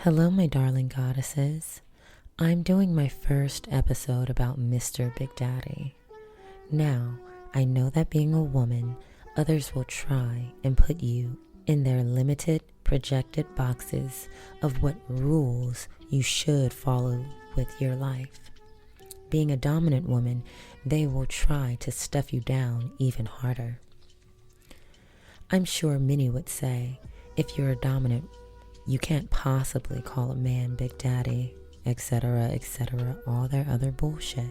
Hello, my darling goddesses. I'm doing my first episode about Mr. Big Daddy. Now, I know that being a woman, others will try and put you in their limited, projected boxes of what rules you should follow with your life. Being a dominant woman, they will try to stuff you down even harder. I'm sure many would say, if you're a dominant, you can't possibly call a man Big Daddy, etc., all their other bullshit.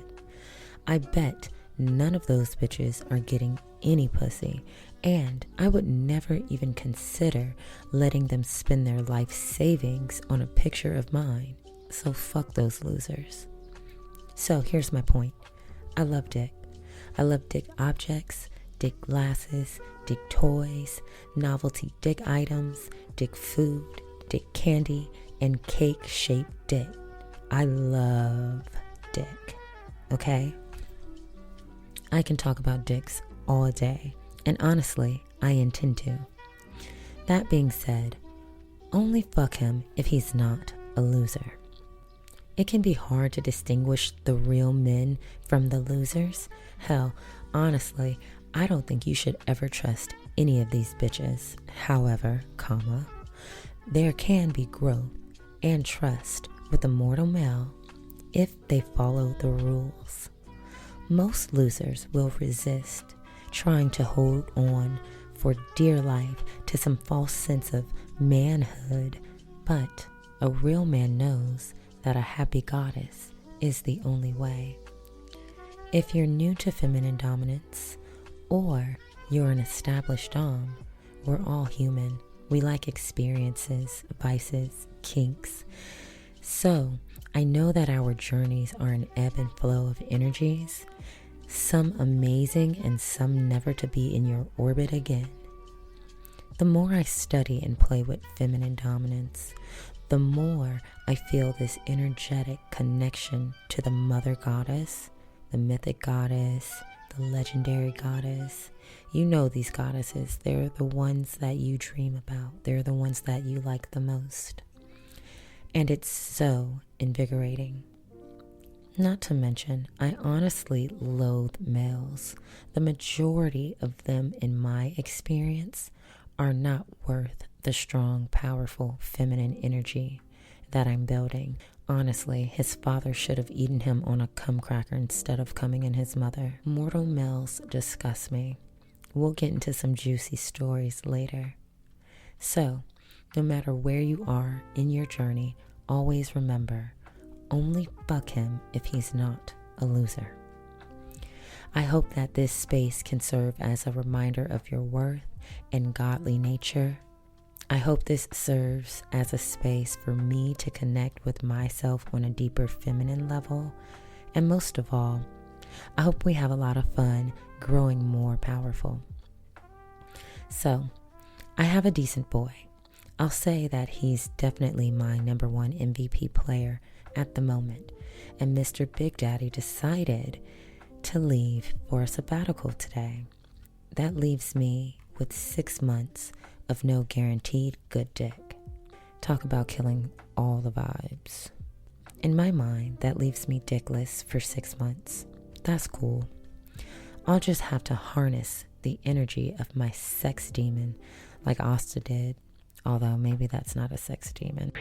I bet none of those bitches are getting any pussy, and I would never even consider letting them spend their life savings on a picture of mine. So fuck those losers. So here's my point. I love dick. I love dick objects, dick glasses, dick toys, novelty dick items, dick food, dick candy, and cake-shaped dick. I love dick, okay? I can talk about dicks all day, and honestly, I intend to. That being said, only fuck him if he's not a loser. It can be hard to distinguish the real men from the losers. Hell, honestly, I don't think you should ever trust any of these bitches. However, there can be growth and trust with a mortal male if they follow the rules. Most losers will resist, trying to hold on for dear life to some false sense of manhood, but a real man knows that a happy goddess is the only way. If you're new to feminine dominance, or you're an established dom, we're all human. We like experiences, vices, kinks. So I know that our journeys are an ebb and flow of energies, some amazing and some never to be in your orbit again. The more I study and play with feminine dominance, the more I feel this energetic connection to the mother goddess, the mythic goddess, the legendary goddess. You know these goddesses. They're the ones that you dream about. They're the ones that you like the most. And it's so invigorating. Not to mention, I honestly loathe males. The majority of them, in my experience, are not worth the strong, powerful, feminine energy that I'm building. Honestly, his father should have eaten him on a cum cracker instead of coming in his mother. Mortal males disgust me. We'll get into some juicy stories later. So, no matter where you are in your journey, always remember, only fuck him if he's not a loser. I hope that this space can serve as a reminder of your worth and godly nature. I hope this serves as a space for me to connect with myself on a deeper feminine level. And most of all, I hope we have a lot of fun growing more powerful. So, I have a decent boy. I'll say that he's definitely my number one MVP player at the moment. And Mr. Big Daddy decided to leave for a sabbatical today. That leaves me with 6 months of no guaranteed good dick. Talk about killing all the vibes. In my mind, that leaves me dickless for 6 months. That's cool. I'll just have to harness the energy of my sex demon like Asta did. Although maybe that's not a sex demon.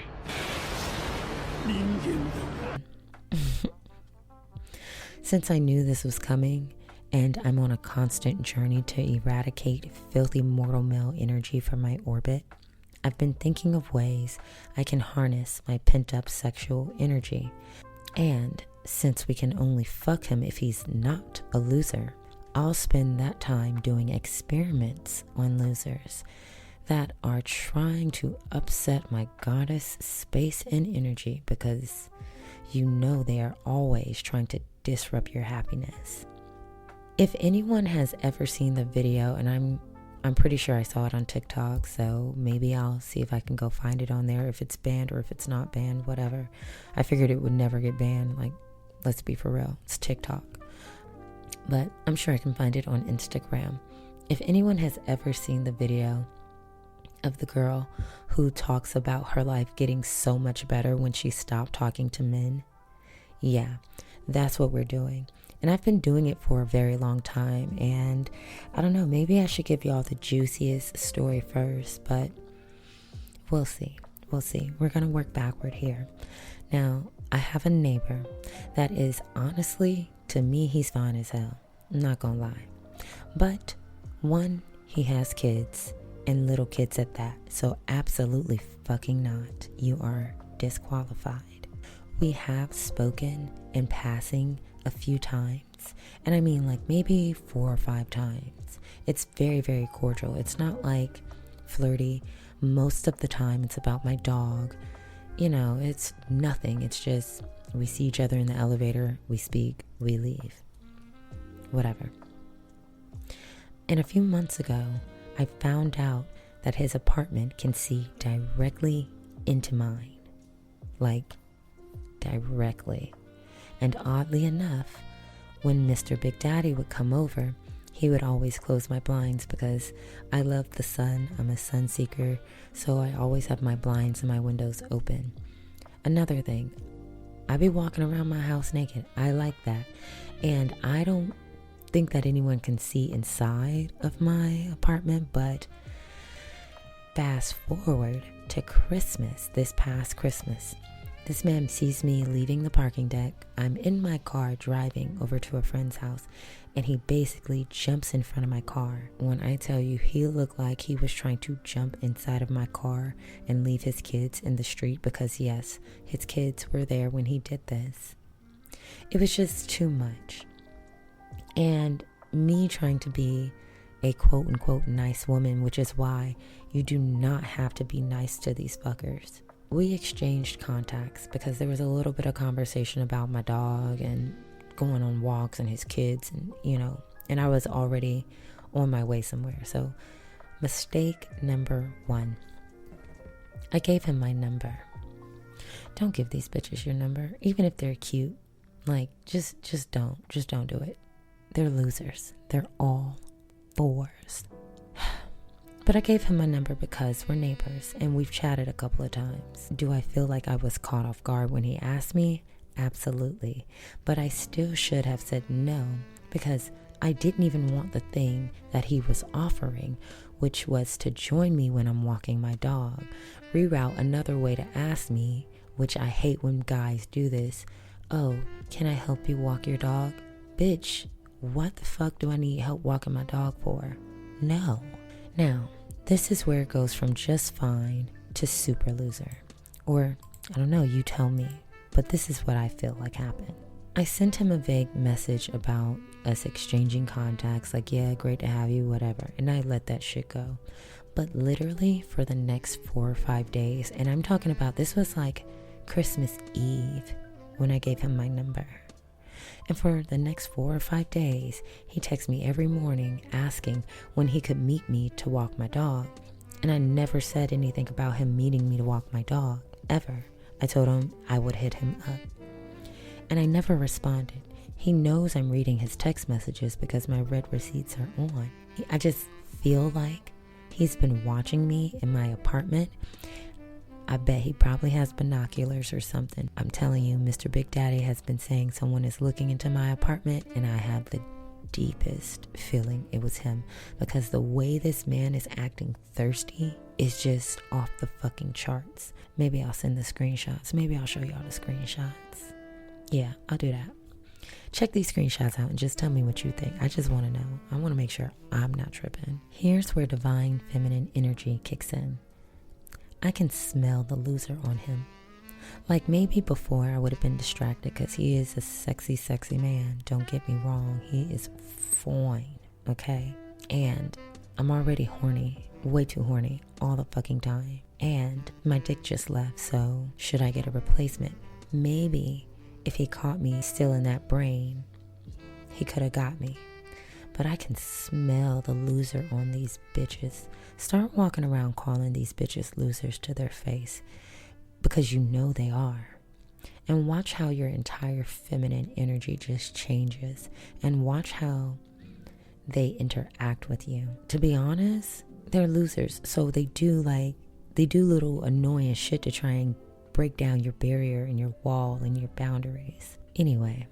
Since I knew this was coming, and I'm on a constant journey to eradicate filthy mortal male energy from my orbit, I've been thinking of ways I can harness my pent-up sexual energy. And since we can only fuck him if he's not a loser, I'll spend that time doing experiments on losers that are trying to upset my goddess space and energy, because you know they are always trying to disrupt your happiness. If anyone has ever seen the video, and I'm pretty sure I saw it on TikTok, so maybe I'll see if I can go find it on there, if it's banned or if it's not banned, whatever. I figured it would never get banned, like, let's be for real, it's TikTok. But I'm sure I can find it on Instagram. If anyone has ever seen the video, of the girl who talks about her life getting so much better when she stopped talking to men? Yeah, that's what we're doing. And I've been doing it for a very long time. And I don't know, maybe I should give y'all the juiciest story first, but we'll see. We'll see. We're going to work backward here. Now, I have a neighbor that is honestly, to me, he's fine as hell. I'm not going to lie. But one, he has kids and little kids at that. So absolutely fucking not. You are disqualified. We have spoken in passing a few times. And I mean like maybe 4 or 5 times. It's very, very cordial. It's not like flirty. Most of the time it's about my dog. You know, it's nothing. It's just we see each other in the elevator, we speak, we leave. Whatever. And a few months ago, I found out that his apartment can see directly into mine. Like, directly. And oddly enough, when Mr. Big Daddy would come over, he would always close my blinds because I love the sun. I'm a sun seeker, so I always have my blinds and my windows open. Another thing, I be walking around my house naked. I like that. And I don't think that anyone can see inside of my apartment, but fast forward to Christmas, this past Christmas. This man sees me leaving the parking deck. I'm in my car driving over to a friend's house, and he basically jumps in front of my car. When I tell you, he looked like he was trying to jump inside of my car and leave his kids in the street because, yes, his kids were there when he did this. It was just too much. And me trying to be a quote-unquote nice woman, which is why you do not have to be nice to these fuckers. We exchanged contacts because there was a little bit of conversation about my dog and going on walks and his kids and, you know, and I was already on my way somewhere. So mistake number 1, I gave him my number. Don't give these bitches your number, even if they're cute. Like, just don't do it. They're losers. They're all 4s. But I gave him my number because we're neighbors and we've chatted a couple of times. Do I feel like I was caught off guard when he asked me? Absolutely. But I still should have said no because I didn't even want the thing that he was offering, which was to join me when I'm walking my dog. Reroute another way to ask me, which I hate when guys do this. Oh, can I help you walk your dog? Bitch, what the fuck do I need help walking my dog for? No. Now, this is where it goes from just fine to super loser. Or, I don't know, you tell me. But this is what I feel like happened. I sent him a vague message about us exchanging contacts, like, yeah, great to have you, whatever. And I let that shit go. But literally for the next 4 or 5 days, and I'm talking about this was like Christmas Eve when I gave him my number. And for the next 4 or 5 days, he texts me every morning asking when he could meet me to walk my dog. And I never said anything about him meeting me to walk my dog, ever. I told him I would hit him up. And I never responded. He knows I'm reading his text messages because my red receipts are on. I just feel like he's been watching me in my apartment. I bet he probably has binoculars or something. I'm telling you, Mr. Big Daddy has been saying someone is looking into my apartment, and I have the deepest feeling it was him because the way this man is acting thirsty is just off the fucking charts. Maybe I'll send the screenshots. Maybe I'll show y'all the screenshots. Yeah, I'll do that. Check these screenshots out and just tell me what you think. I just want to know. I want to make sure I'm not tripping. Here's where divine feminine energy kicks in. I can smell the loser on him. Like maybe before I would have been distracted because he is a sexy, sexy man. Don't get me wrong. He is fine, okay? And I'm already horny, way too horny, all the fucking time. And my dick just left, so should I get a replacement? Maybe if he caught me still in that brain, he could have got me. But I can smell the loser on these bitches. Start walking around calling these bitches losers to their face because you know they are. And watch how your entire feminine energy just changes and watch how they interact with you. To be honest, they're losers. So they do little annoying shit to try and break down your barrier and your wall and your boundaries. Anyway,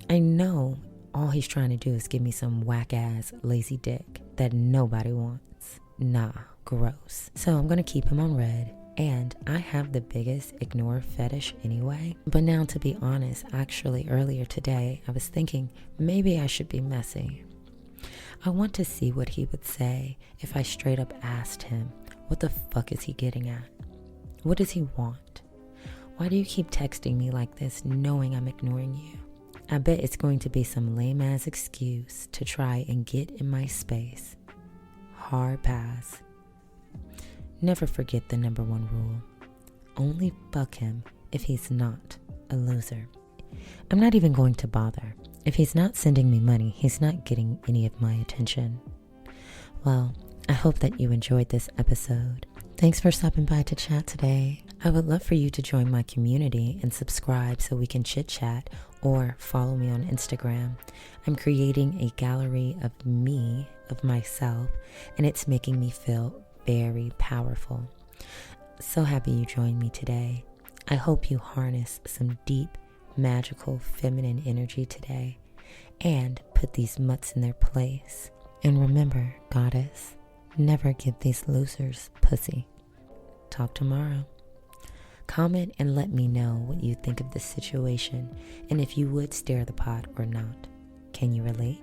I know all he's trying to do is give me some whack-ass lazy dick that nobody wants. Nah, gross. So I'm gonna keep him on red, and I have the biggest ignore fetish anyway. But now, to be honest, actually earlier today, I was thinking maybe I should be messy. I want to see what he would say if I straight up asked him, what the fuck is he getting at? What does he want? Why do you keep texting me like this knowing I'm ignoring you? I bet it's going to be some lame ass excuse to try and get in my space. Hard pass. Never forget the number one rule. Only fuck him if he's not a loser. I'm not even going to bother. If he's not sending me money, he's not getting any of my attention. Well, I hope that you enjoyed this episode. Thanks for stopping by to chat today. I would love for you to join my community and subscribe so we can chit chat, or follow me on Instagram. I'm creating a gallery of me, of myself, and it's making me feel very powerful. So happy you joined me today. I hope you harness some deep, magical, feminine energy today and put these mutts in their place. And remember, goddess, never give these losers pussy. Talk tomorrow. Comment and let me know what you think of this situation and if you would stir the pot or not. Can you relate?